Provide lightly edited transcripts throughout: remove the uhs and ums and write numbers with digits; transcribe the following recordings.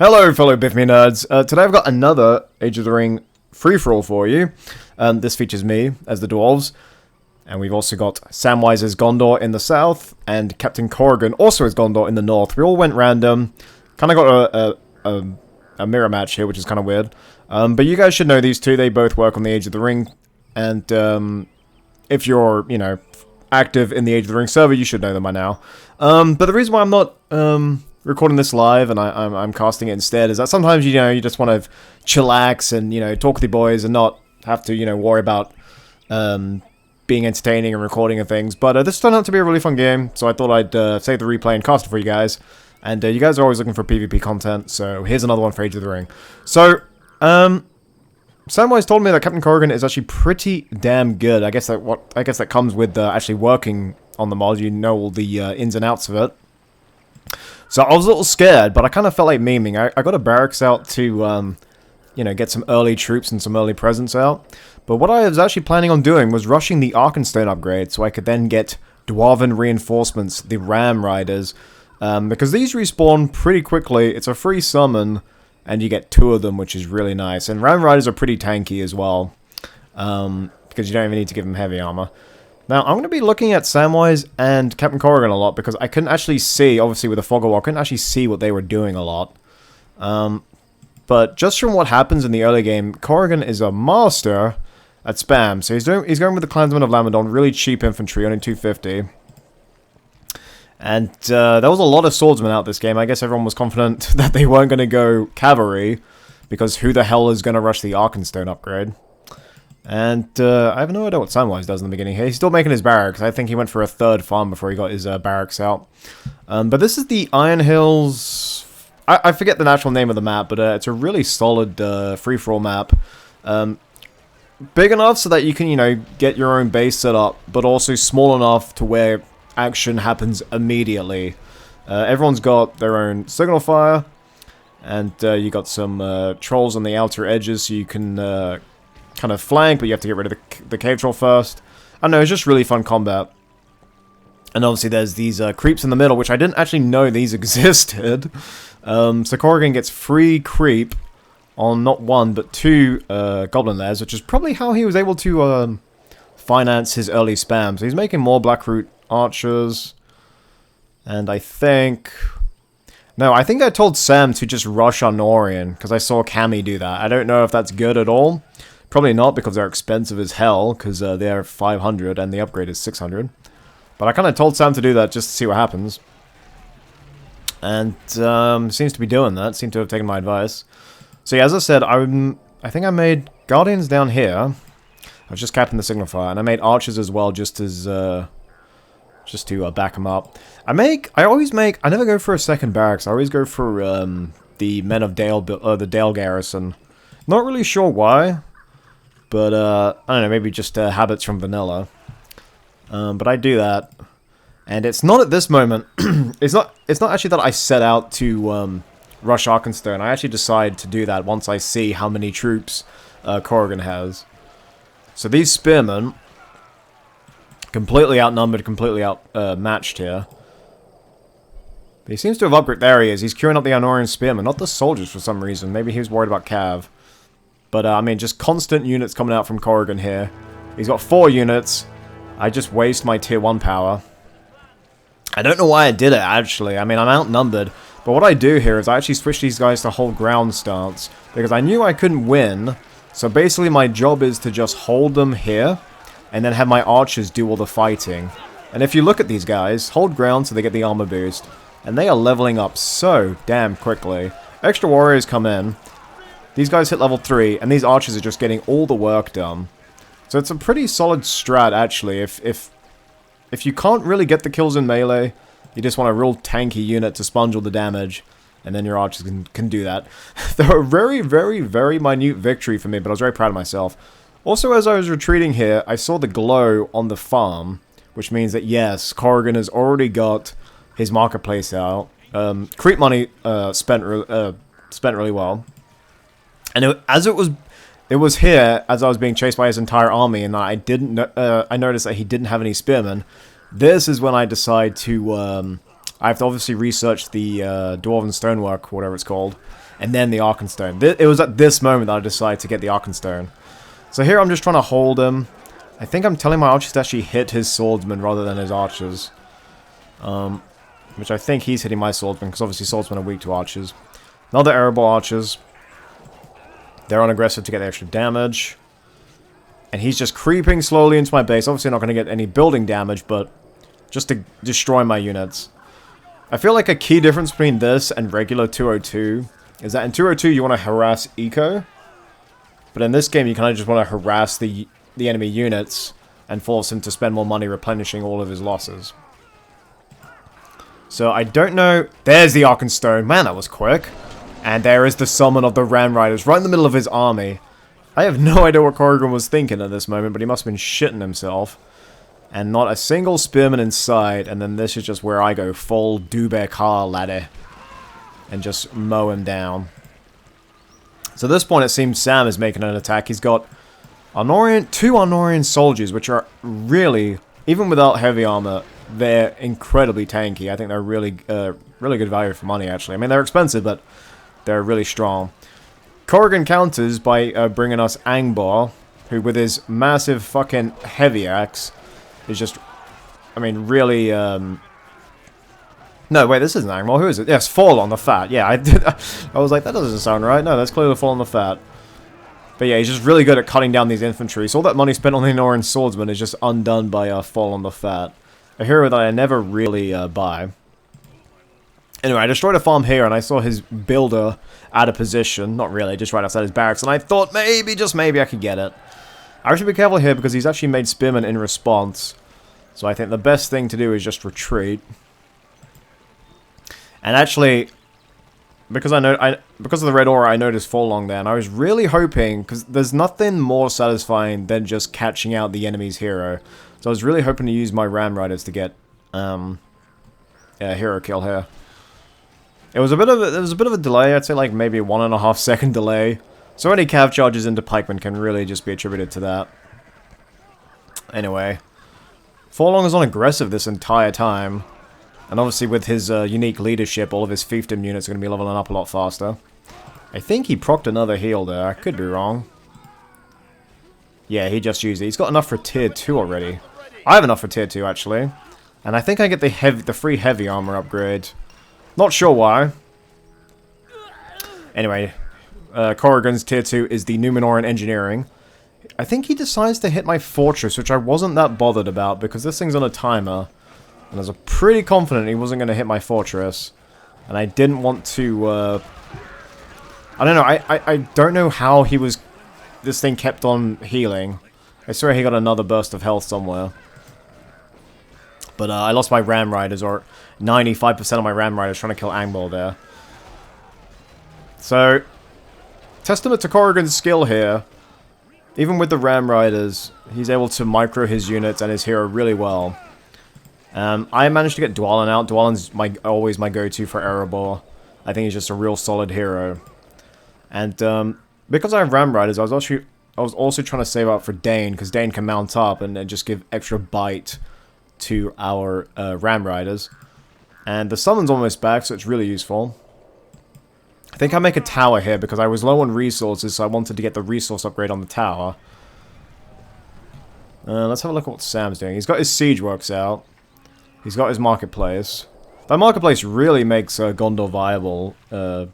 Hello, fellow Biffy nerds. Today I've got another Age of the Ring free-for-all for you. This features me as the dwarves, and we've also got Samwise as Gondor in the south, and Captain Corrigan also as Gondor in the north. We all went random. Kind of got a mirror match here, which is kind of weird. But you guys should know these two. They both work on the Age of the Ring, and if you're, active in the Age of the Ring server, you should know them by now. But the reason why I'm not recording this live and I'm casting it instead is that sometimes you just want to chillax and talk with your boys and not have to worry about being entertaining and recording and things. But this turned out to be a really fun game, so I thought I'd save the replay and cast it for you guys. And you guys are always looking for PvP content, so here's another one for Age of the Ring. So Samwise told me that Captain Corrigan is actually pretty damn good. I guess that comes with actually working on the mod. You know all the ins and outs of it. So I was a little scared, but I kind of felt like memeing. I got a barracks out to, get some early troops and some early presents out. But what I was actually planning on doing was rushing the ARKENSTONE upgrade so I could then get Dwarven reinforcements, the Ram Riders. Because these respawn pretty quickly. It's a free summon, and you get 2 of them, which is really nice. And Ram Riders are pretty tanky as well, because you don't even need to give them heavy armor. Now, I'm going to be looking at Samwise and Captain Corrigan a lot, because I couldn't actually see, obviously with the fog of war, I couldn't actually see what they were doing a lot. But just from what happens in the early game, Corrigan is a master at spam. So he's going with the Clansmen of Lamedon, really cheap infantry, only 250. And there was a lot of swordsmen out this game. I guess everyone was confident that they weren't going to go cavalry, because who the hell is going to rush the ARKENSTONE upgrade? And I have no idea what Samwise does in the beginning here. He's still making his barracks. I think he went for a 3rd farm before he got his barracks out. But this is the Iron Hills. I forget the actual name of the map, but it's a really solid free-for-all map. Big enough so that you can, get your own base set up, but also small enough to where action happens immediately. Everyone's got their own signal fire, and you got some trolls on the outer edges, so you can kind of flank, but you have to get rid of the cave troll first. I don't know, it's just really fun combat. And obviously there's these creeps in the middle, which I didn't actually know these existed. So Corrigan gets free creep on not 1, but 2 goblin lairs, which is probably how he was able to finance his early spam. So he's making more Blackroot archers. And I think... No, I think I told Sam to just rush on Norian, because I saw Cammy do that. I don't know if that's good at all. Probably not, because they're expensive as hell, because they're 500 and the upgrade is 600. But I kind of told Sam to do that just to see what happens. And seems to be doing that, seemed to have taken my advice. So yeah, as I said, I think I made Guardians down here. I was just capping the signal fire, and I made archers as well, just to back them up. I never go for a second barracks. I always go for the Men of Dale, the Dale garrison. Not really sure why. But, I don't know, maybe just habits from vanilla. But I do that. And it's not at this moment. It's not actually that I set out to rush Arkenstone. I actually decide to do that once I see how many troops Corrigan has. So these spearmen, completely outnumbered, completely outmatched here. But he seems to have upgraded. There he is. He's queuing up the Anorian spearmen, not the soldiers for some reason. Maybe he was worried about Cav. But, I mean, just constant units coming out from Corrigan here. He's got 4 units. I just waste my tier 1 power. I don't know why I did it, actually. I mean, I'm outnumbered. But what I do here is I actually switch these guys to hold ground stance. Because I knew I couldn't win. So basically my job is to just hold them here. And then have my archers do all the fighting. And if you look at these guys, hold ground so they get the armor boost. And they are leveling up so damn quickly. Extra warriors come in. These guys hit level 3, and these archers are just getting all the work done. So it's a pretty solid strat, actually. If you can't really get the kills in melee, you just want a real tanky unit to sponge all the damage, and then your archers can do that. They were a very, very, very minute victory for me, but I was very proud of myself. Also, as I was retreating here, I saw the glow on the farm, which means that, yes, Corrigan has already got his marketplace out. Creep money spent really well. And it was here as I was being chased by his entire army, and I noticed that he didn't have any spearmen. This is when I decide to I have to obviously research the Dwarven Stonework, whatever it's called, and then the Arkenstone. It was at this moment that I decided to get the Arkenstone. So here I'm just trying to hold him. I think I'm telling my archers to actually hit his swordsman rather than his archers. Which I think he's hitting my swordsman, because obviously swordsmen are weak to archers. Another arrow archers. They're on aggressive to get the extra damage. And he's just creeping slowly into my base. Obviously not going to get any building damage, but just to destroy my units. I feel like a key difference between this and regular 202 is that in 202 you want to harass eco. But in this game you kind of just want to harass the enemy units and force him to spend more money replenishing all of his losses. So I don't know. There's the Arkenstone. Man, that was quick. And there is the summon of the Ram Riders right in the middle of his army. I have no idea what Coran was thinking at this moment, but he must have been shitting himself. And not a single spearman in sight. And then this is just where I go full Dubekar laddie. And just mow him down. So at this point it seems Sam is making an attack. He's got two Arnorian soldiers, which are really, even without heavy armor, they're incredibly tanky. I think they're really good value for money, actually. I mean, they're expensive, but they're really strong. Corrigan counters by bringing us Angbar, who with his massive fucking heavy axe is just, I mean, really, no, wait, this isn't Angbar. Who is it? Yes, Fall on the Fat. Yeah, I was like, that doesn't sound right. No, that's clearly Fall on the Fat. But yeah, he's just really good at cutting down these infantry. So all that money spent on the Northern Swordsman is just undone by Fall on the Fat. A hero that I never really buy. Anyway, I destroyed a farm here, and I saw his builder out of position. Not really, just right outside his barracks. And I thought maybe, just maybe, I could get it. I should be careful here, because he's actually made spearmen in response. So I think the best thing to do is just retreat. And actually, because because of the red aura, I noticed Forlong there, and I was really hoping, because there's nothing more satisfying than just catching out the enemy's hero. So I was really hoping to use my Ram Riders to get a hero kill here. It was a bit of a delay. I'd say like maybe a 1.5 second delay. So any cav charges into pikemen can really just be attributed to that. Anyway, Forlong is on aggressive this entire time. And obviously with his unique leadership, all of his fiefdom units are going to be leveling up a lot faster. I think he procced another heal there. I could be wrong. Yeah, he just used it. He's got enough for tier 2 already. I have enough for tier 2 actually. And I think I get the free heavy armor upgrade. Not sure why. Anyway, Corrigan's tier 2 is the Numenoran Engineering. I think he decides to hit my fortress, which I wasn't that bothered about because this thing's on a timer. And I was pretty confident he wasn't going to hit my fortress. And I didn't want to, I don't know, I don't know how he was, this thing kept on healing. I swear he got another burst of health somewhere. But I lost my Ram Riders, or 95% of my Ram Riders trying to kill Angbol there. So, testament to Corrigan's skill here. Even with the Ram Riders, he's able to micro his units and his hero really well. I managed to get Dwalin out. Dwalin's always my go-to for Erebor. I think he's just a real solid hero. And because I have Ram Riders, I was also trying to save up for Dane, because Dane can mount up and just give extra bite to our Ram Riders. And the summon's almost back, so it's really useful. I think I make a tower here because I was low on resources, so I wanted to get the resource upgrade on the tower. Let's have a look at what Sam's doing. He's got his siege works out. He's got his marketplace. That marketplace really makes Gondor viable. Well,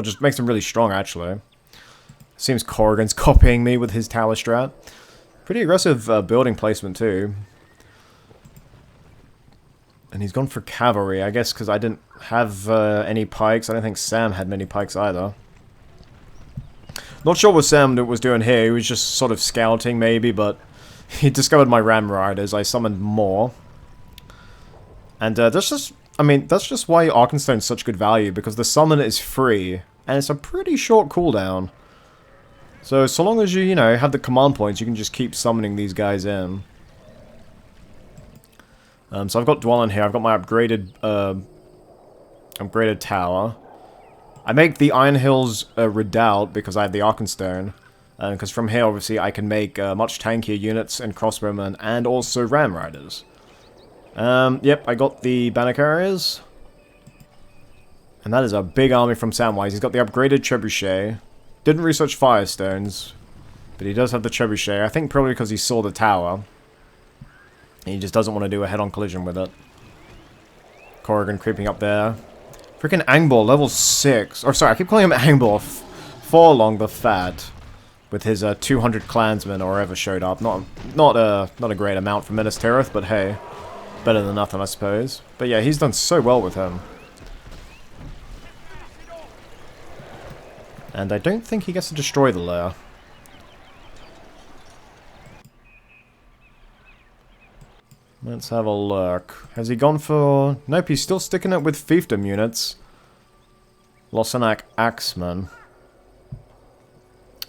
just makes him really strong, actually. Seems Corrigan's copying me with his tower strat. Pretty aggressive building placement, too. And he's gone for cavalry, I guess, because I didn't have any pikes. I don't think Sam had many pikes either. Not sure what Sam was doing here. He was just sort of scouting, maybe, but he discovered my Ram Riders. I summoned more. And that's just, I mean, that's just why Arkenstone's such good value, because the summon is free, and it's a pretty short cooldown. So long as you know, have the command points, you can just keep summoning these guys in. So I've got Dwalin here, I've got my upgraded tower. I make the Iron Hills Redoubt because I have the Arkenstone. Because from here, obviously, I can make much tankier units and crossbowmen, and also Ram Riders. Yep, I got the banner carriers. And that is a big army from Samwise. He's got the upgraded trebuchet. Didn't research firestones, but he does have the trebuchet. I think probably because he saw the tower. And he just doesn't want to do a head-on collision with it. Corrigan creeping up there. Freaking Angbor, level 6. Or sorry, I keep calling him Angbor. Forlong the Fat. With his 200 clansmen or ever showed up. Not a great amount for Minas Tirith, but hey. Better than nothing, I suppose. But yeah, he's done so well with him. And I don't think he gets to destroy the lair. Let's have a look. Has he gone for... Nope, he's still sticking it with fiefdom units. Losanak Axeman.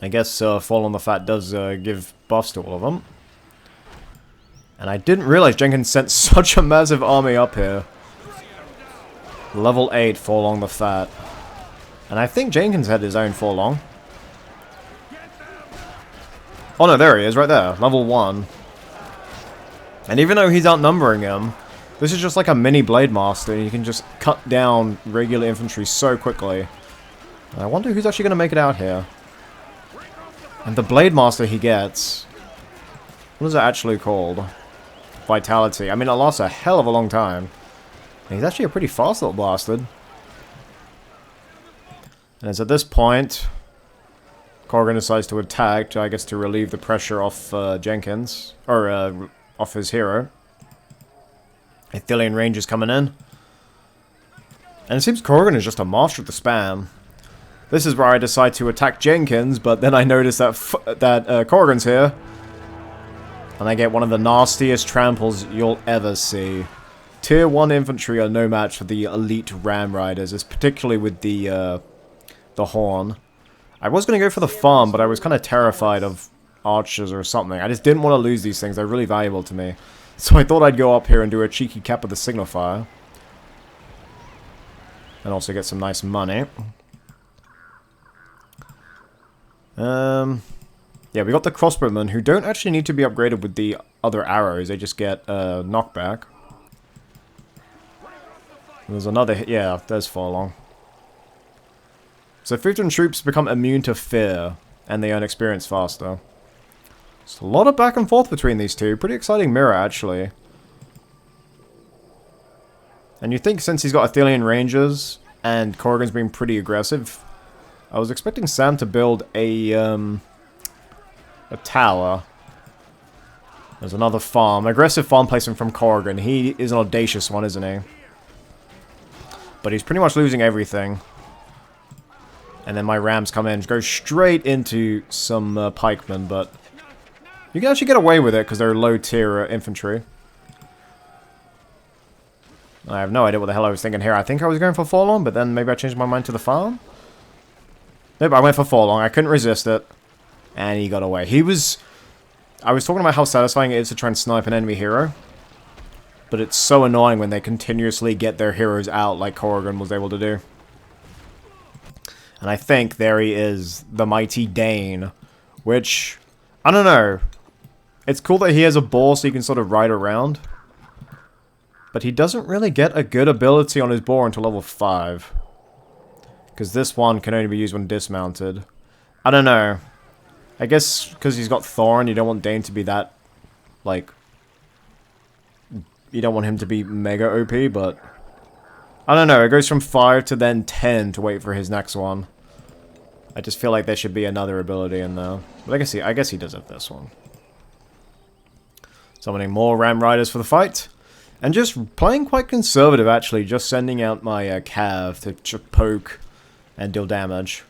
I guess Fall on the Fat does give buffs to all of them. And I didn't realize Jenkins sent such a massive army up here. Level 8 Fall on the Fat. And I think Jenkins had his own Forlong. Oh no, there he is, right there. Level 1. And even though he's outnumbering him, this is just like a mini Blade Master. You can just cut down regular infantry so quickly. I wonder who's actually going to make it out here. And the Blade Master he gets... What is it actually called? Vitality. I mean, it lasts a hell of a long time. And he's actually a pretty fast little bastard. And it's at this point... Corrigan decides to attack, I guess to relieve the pressure off Jenkins. Or, off his hero. Athelian Rangers coming in. And it seems Corrigan is just a master of the spam. This is where I decide to attack Jenkins, but then I notice that Corrigan's here. And I get one of the nastiest tramples you'll ever see. Tier 1 infantry are no match for the elite Ram Riders, it's particularly with the Horn. I was going to go for the farm, but I was kind of terrified of archers or something. I just didn't want to lose these things, they're really valuable to me. So I thought I'd go up here and do a cheeky cap of the signifier. And also get some nice money. Yeah, we got the crossbowmen, who don't actually need to be upgraded with the other arrows, they just get knockback. There's another hit, yeah, there's Forlong. So 15 troops become immune to fear, and they earn experience faster. It's a lot of back and forth between these two, pretty exciting mirror actually. And you think since he's got Athelian Rangers, and Corrigan's been pretty aggressive, I was expecting Sam to build a tower. There's another farm. Aggressive farm placement from Corrigan. He is an audacious one, isn't he? But he's pretty much losing everything. And then my Rams come in. Go straight into some pikemen, but... You can actually get away with it because they're low tier infantry. I have no idea what the hell I was thinking here. I think I was going for Forlong, but then maybe I changed my mind to the farm? Nope, I went for Forlong. I couldn't resist it. And he got away. I was talking about how satisfying it is to try and snipe an enemy hero. But it's so annoying when they continuously get their heroes out like Corrigan was able to do. And I think there he is, the mighty Dane. Which, I don't know. It's cool that he has a boar so he can sort of ride around. But he doesn't really get a good ability on his boar until level 5. Because this one can only be used when dismounted. I don't know. I guess because he's got Thorin, you don't want Dane to be that, like... You don't want him to be mega OP, but... I don't know, it goes from 5 to then 10 to wait for his next one. I just feel like there should be another ability in there. But I guess he does have this one. Summoning more Ram Riders for the fight. And just playing quite conservative, actually. Just sending out my Cav to just poke and deal damage.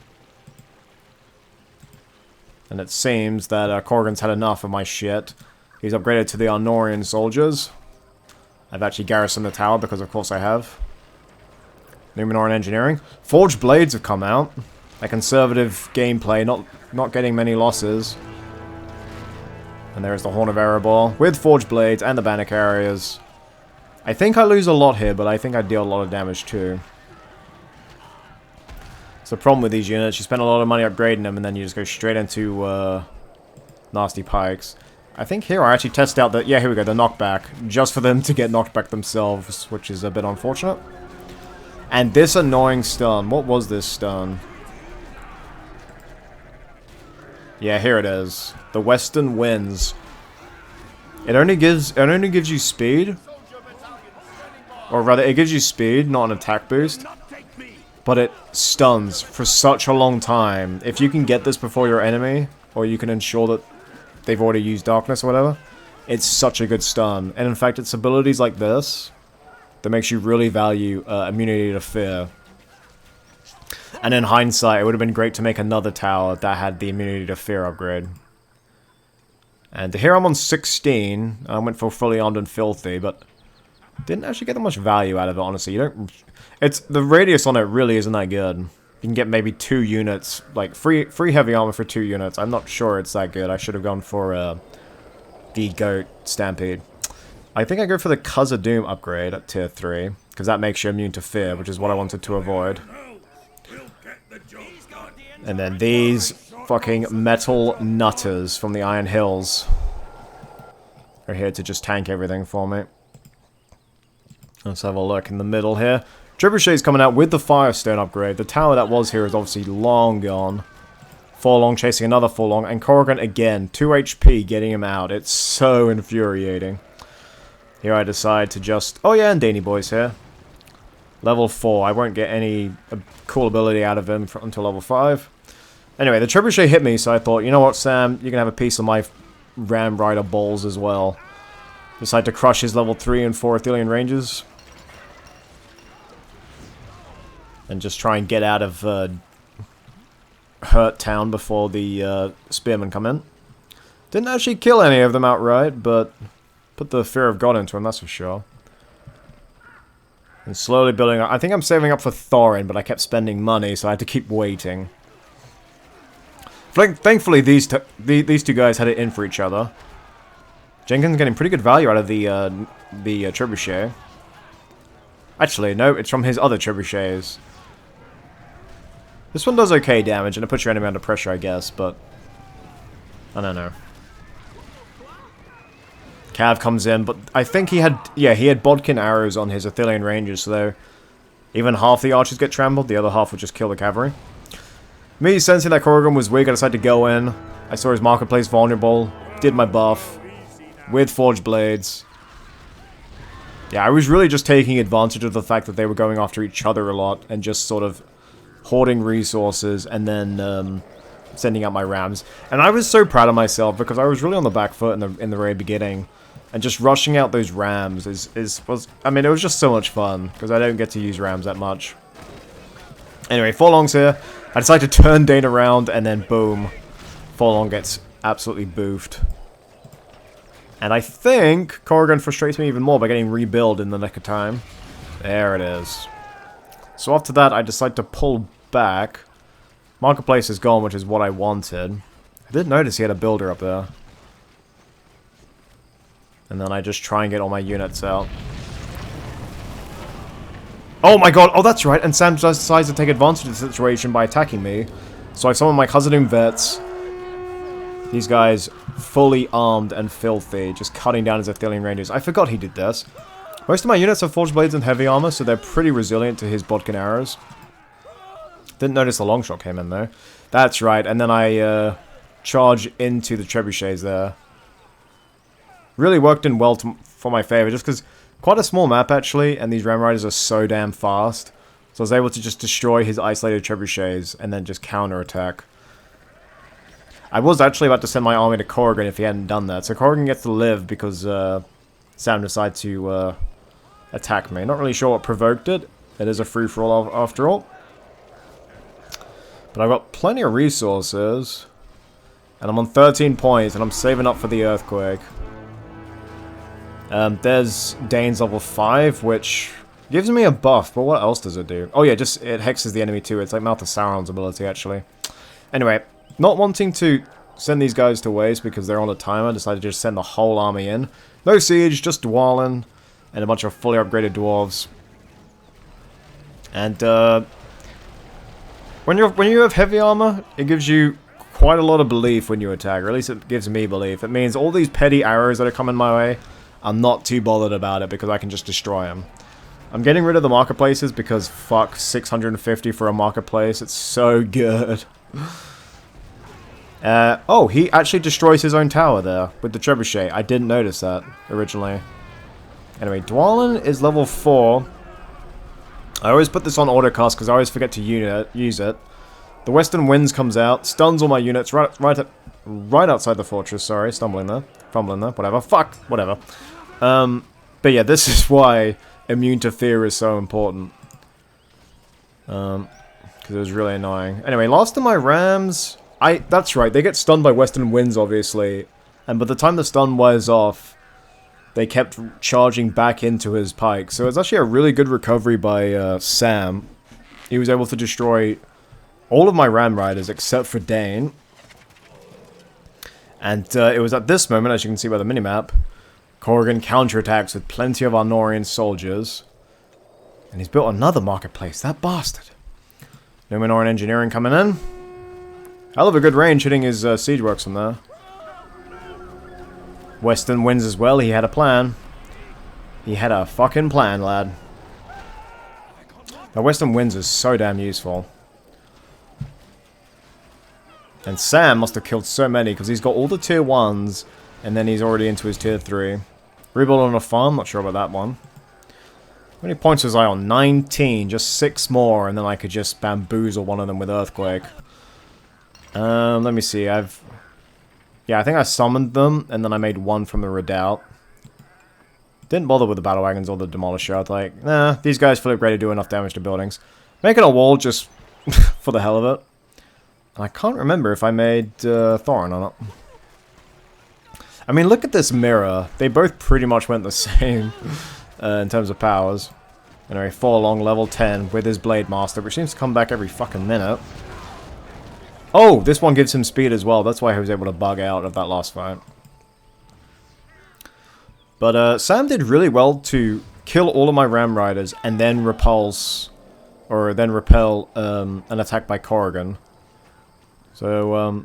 And it seems that Corrigan's had enough of my shit. He's upgraded to the Arnorian soldiers. I've actually garrisoned the tower because of course I have. Numenoran Engineering. Forged Blades have come out. A conservative gameplay, not getting many losses. And there's the Horn of Erebor with Forged Blades and the Banner Carriers. I think I lose a lot here, but I think I deal a lot of damage too. It's the problem with these units. You spend a lot of money upgrading them and then you just go straight into nasty pikes. I think here I actually test out the... Yeah, here we go, the knockback. Just for them to get knocked back themselves, which is a bit unfortunate. And this annoying stun. What was this stun? Yeah, here it is. The Western Winds. It only gives you speed. Or rather, it gives you speed, not an attack boost. But it stuns for such a long time. If you can get this before your enemy, or you can ensure that they've already used darkness or whatever, it's such a good stun. And in fact, it's abilities like this that makes you really value immunity to fear. And in hindsight, it would have been great to make another tower that had the immunity to fear upgrade. And here I'm on 16. I went for fully armed and filthy, but didn't actually get that much value out of it, honestly. The radius on it really isn't that good. You can get maybe 2 units, like free heavy armor for 2 units. I'm not sure it's that good. I should have gone for the Goat Stampede. I think I go for the Khazad-dûm upgrade at tier 3, because that makes you immune to fear, which is what I wanted to avoid. And then these fucking metal nutters from the Iron Hills are here to just tank everything for me. Let's have a look in the middle here. Trebuchet's coming out with the Firestone upgrade. The tower that was here is obviously long gone. Forlong chasing another Forlong, and Coran again, 2 HP getting him out. It's so infuriating. Here I decide to just... Oh yeah, and Danny Boy's here. Level 4. I won't get any cool ability out of him until level 5. Anyway, the Trebuchet hit me, so I thought, you know what, Sam? You can have a piece of my Ram Rider balls as well. Decide to crush his level 3 and 4 Athelian ranges. And just try and get out of Hurt Town before the Spearmen come in. Didn't actually kill any of them outright, but put the fear of God into him, that's for sure. And slowly building up. I think I'm saving up for Thorin, but I kept spending money, so I had to keep waiting. Thankfully, these two guys had it in for each other. Jenkins getting pretty good value out of the Trebuchet. Actually, no, it's from his other Trebuchets. This one does okay damage, and it puts your enemy under pressure, I guess, but... I don't know. Cav comes in, but I think he had... Yeah, he had Bodkin arrows on his Athelian Rangers, so even half the archers get trampled, the other half would just kill the cavalry. Me sensing that Coran was weak, I decided to go in. I saw his marketplace vulnerable, did my buff with Forged Blades. Yeah, I was really just taking advantage of the fact that they were going after each other a lot and just sort of hoarding resources and then sending out my rams. And I was so proud of myself because I was really on the back foot in the very beginning. And just rushing out those rams was I mean, it was just so much fun because I don't get to use rams that much. Anyway, Forlong's here. I decide to turn Dane around and then boom, Forlong gets absolutely boofed. And I think Corrigan frustrates me even more by getting rebuild in the nick of time. There it is. So after that, I decide to pull back. Marketplace is gone, which is what I wanted. I did notice he had a builder up there. And then I just try and get all my units out. Oh my god, oh that's right, and Sam just decides to take advantage of the situation by attacking me. So I summon my Khazad-dûm vets. These guys, fully armed and filthy, just cutting down his Athelian Rangers. I forgot he did this. Most of my units have Forged Blades and heavy armor, so they're pretty resilient to his Bodkin arrows. Didn't notice the long shot came in though. That's right, and then I charge into the trebuchets there. Really worked in well for my favor, just because quite a small map actually, and these Ram Riders are so damn fast. So I was able to just destroy his isolated trebuchets and then just counterattack. I was actually about to send my army to Corrigan if he hadn't done that. So Corrigan gets to live because Sam decided to attack me. Not really sure what provoked it. It is a free-for-all after all. But I've got plenty of resources. And I'm on 13 points and I'm saving up for the earthquake. There's Dane's level 5, which gives me a buff, but what else does it do? Oh yeah, just it hexes the enemy too. It's like Mouth of Sauron's ability, actually. Anyway, not wanting to send these guys to waste because they're on a timer, I decided to just send the whole army in. No siege, just Dwalin and a bunch of fully upgraded dwarves. And when you have heavy armor, it gives you quite a lot of belief when you attack, or at least it gives me belief. It means all these petty arrows that are coming my way, I'm not too bothered about it because I can just destroy them. I'm getting rid of the marketplaces because fuck 650 for a marketplace. It's so good. Oh, he actually destroys his own tower there with the trebuchet. I didn't notice that originally. Anyway, Dwalin is level 4. I always put this on autocast because I always forget to use it. The Western Winds comes out, stuns all my units right outside the fortress. Sorry, fumbling there, whatever. Fuck, whatever. But yeah, this is why immune to fear is so important. Because it was really annoying. Anyway, last of my Rams, that's right, they get stunned by Western Winds, obviously. And by the time the stun wears off, they kept charging back into his pike. So it's actually a really good recovery by Sam. He was able to destroy all of my Ram Riders except for Dane. And it was at this moment, as you can see by the minimap, Coran counterattacks with plenty of Arnorian soldiers. And he's built another marketplace, that bastard. Numenoran engineering coming in. Hell of a good range hitting his siege works from there. Western Winds as well, he had a plan. He had a fucking plan, lad. Now Western Winds is so damn useful. And Sam must have killed so many because he's got all the tier 1s and then he's already into his tier 3. Rebuild on a farm, not sure about that one. How many points was I on? 19, just 6 more and then I could just bamboozle one of them with Earthquake. Let me see, yeah, I think I summoned them and then I made one from the redoubt. Didn't bother with the battle wagons or the demolisher. I was like, nah, these guys feel like ready to do enough damage to buildings. Making a wall just for the hell of it. I can't remember if I made Thorin on it. I mean, look at this mirror. They both pretty much went the same in terms of powers. Anyway, 4 along level 10 with his Blade Master, which seems to come back every fucking minute. Oh, this one gives him speed as well. That's why he was able to bug out of that last fight. But Sam did really well to kill all of my Ram Riders and then repulse, or then repel an attack by Corrigan. So,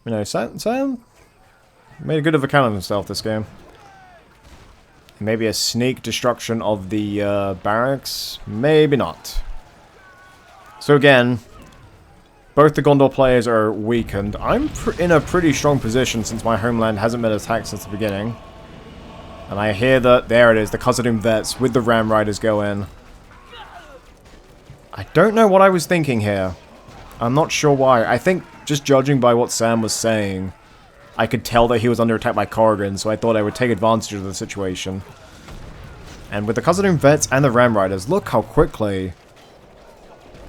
you know, Sam made a good of a account of himself this game. Maybe a sneak destruction of the barracks? Maybe not. So again, both the Gondor players are weakened. I'm in a pretty strong position since my homeland hasn't been attacked since the beginning. And I hear that, there it is, the Khazad-dûm vets with the Ram Riders go in. I don't know what I was thinking here. I'm not sure why. I think, just judging by what Sam was saying, I could tell that he was under attack by Corrigan, so I thought I would take advantage of the situation. And with the Khazad-dûm vets and the Ram Riders, look how quickly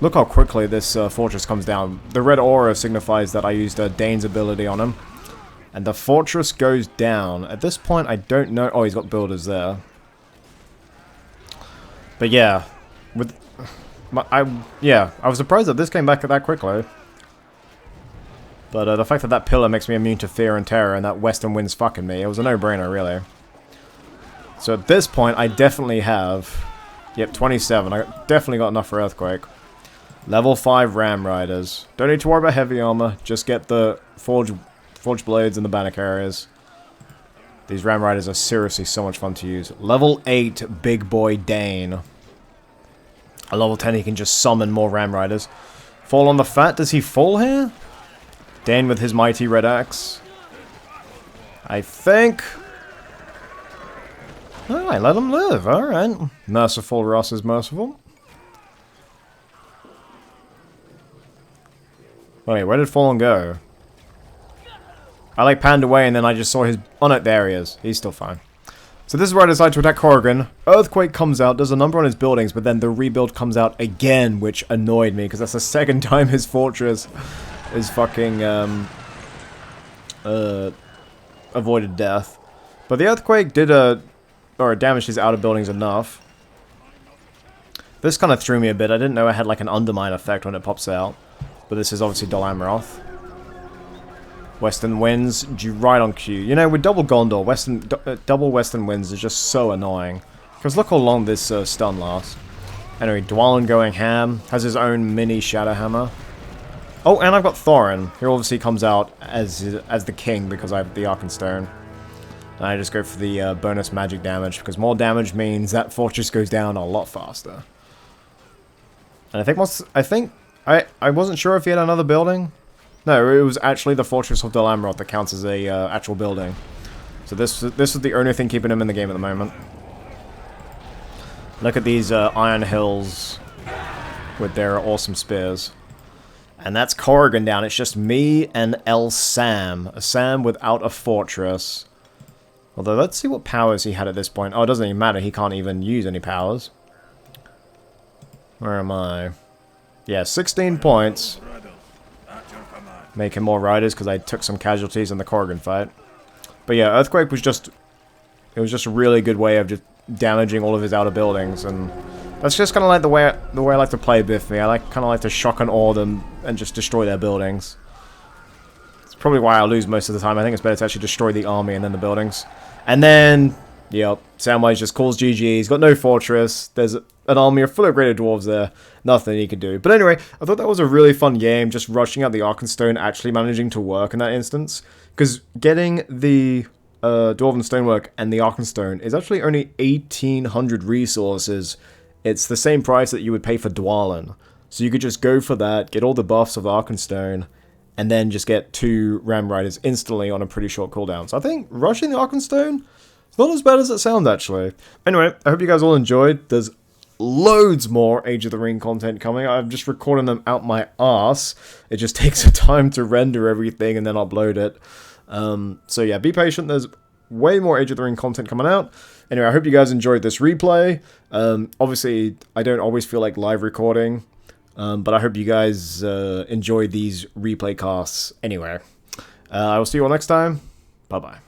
this fortress comes down. The red aura signifies that I used Dane's ability on him. And the fortress goes down. At this point, I don't know... Oh, he's got builders there. But yeah, I was surprised that this came back that quickly. But the fact that that pillar makes me immune to fear and terror and that Western Wind's fucking me, it was a no-brainer, really. So at this point, I definitely have... Yep, 27. I definitely got enough for Earthquake. Level 5 Ram Riders. Don't need to worry about heavy armor. Just get the Forge Blades and the banner carriers. These Ram Riders are seriously so much fun to use. Level 8 Big Boy Dane. At level 10 he can just summon more Ram Riders. Fall on the Fat. Does he fall here? Dane with his mighty red axe. I think... Alright, let him live. Alright. Merciful Ross is merciful. Wait, where did Fallen go? I like panned away and then I just saw his... Oh no, there he is. He's still fine. So this is where I decide to attack Corrigan. Earthquake comes out, does a number on his buildings, but then the rebuild comes out again, which annoyed me, because that's the second time his fortress is fucking, avoided death. But the Earthquake did damaged his outer buildings enough. This kind of threw me a bit. I didn't know it had like an undermine effect when it pops out. But this is obviously Dol Amroth. Western Winds, right on cue. You know, with double Gondor, double Western Winds is just so annoying. Because look how long this stun lasts. Anyway, Dwalin going ham, has his own mini Shadow Hammer. Oh, and I've got Thorin, who obviously comes out as the king because I have the ARKENSTONE. And I just go for the bonus magic damage, because more damage means that fortress goes down a lot faster. And I wasn't sure if he had another building. No, it was actually the Fortress of Dalamroth that counts as a actual building. So this is the only thing keeping him in the game at the moment. Look at these iron hills with their awesome spears. And that's Corrigan down. It's just me and El Sam. A Sam without a fortress. Although, let's see what powers he had at this point. Oh, it doesn't even matter. He can't even use any powers. Where am I? Yeah, 16 points. Making more riders because I took some casualties in the Corrigan fight. But yeah, Earthquake was just... It was just a really good way of just damaging all of his outer buildings. And that's just kind of like the way I like to play Biffy. I kind of like to shock and awe them and just destroy their buildings. It's probably why I lose most of the time. I think it's better to actually destroy the army and then the buildings. And then, yep, Samwise just calls GG. He's got no fortress. There's an army full of greater dwarves there. Nothing he can do. But anyway, I thought that was a really fun game, just rushing out the Arkenstone actually managing to work in that instance. Because getting the Dwarven Stonework and the Arkenstone is actually only 1,800 resources. It's the same price that you would pay for Dwalin. So you could just go for that, get all the buffs of the Arkenstone, and then just get 2 Ram Riders instantly on a pretty short cooldown. So I think rushing the Arkenstone is not as bad as it sounds, actually. Anyway, I hope you guys all enjoyed. There's loads more Age of the Ring content coming. I'm just recording them out my arse. It just takes a time to render everything and then upload it. So yeah, be patient. There's way more Age of the Ring content coming out. Anyway, I hope you guys enjoyed this replay. Obviously, I don't always feel like live recording. But I hope you guys enjoy these replay casts anyway. I will see you all next time. Bye-bye.